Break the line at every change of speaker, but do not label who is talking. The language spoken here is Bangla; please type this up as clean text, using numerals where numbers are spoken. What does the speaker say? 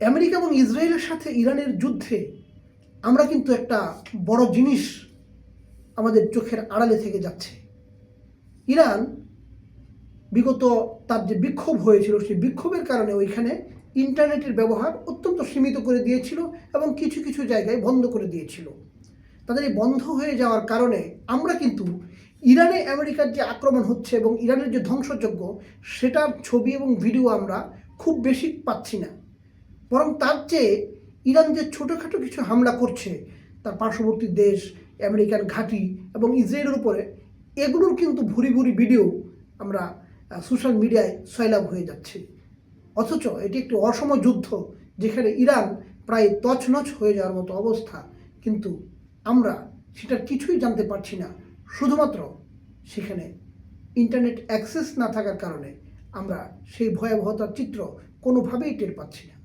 আমেরিকা এবং ইসরায়েলের সাথে ইরানের যুদ্ধে আমরা কিন্তু একটা বড় জিনিস আমাদের চোখের আড়ালে থেকে যাচ্ছে। ইরান বিগত তার যে বিক্ষোভ হয়েছিল সেই বিক্ষোভের কারণে ওইখানে ইন্টারনেটের ব্যবহার অত্যন্ত সীমিত করে দিয়েছিল এবং কিছু কিছু জায়গায় বন্ধ করে দিয়েছিল। তাদের এই বন্ধ হয়ে যাওয়ার কারণে আমরা কিন্তু ইরানে আমেরিকার যে আক্রমণ হচ্ছে এবং ইরানের যে ধ্বংসযজ্ঞ সেটার ছবি এবং ভিডিও আমরা খুব বেশি পাচ্ছি না। বরং তার চেয়ে ইরান যে ছোটোখাটো কিছু হামলা করছে তার পার্শ্ববর্তী দেশ, আমেরিকান ঘাঁটি এবং ইসরায়েলের উপরে, এগুলোর কিন্তু ভুরি ভুরি ভিডিও আমরা সোশ্যাল মিডিয়ায় সয়লাভ হয়ে যাচ্ছে। অথচ এটি একটি অসম যুদ্ধ যেখানে ইরান প্রায় তছনছ হয়ে যাওয়ার মতো অবস্থা, কিন্তু আমরা সেটার কিছুই জানতে পারছি না। শুধুমাত্র সেখানে ইন্টারনেট অ্যাক্সেস না থাকার কারণে আমরা সেই ভয়াবহতার চিত্র কোনোভাবেই টের পাচ্ছি না।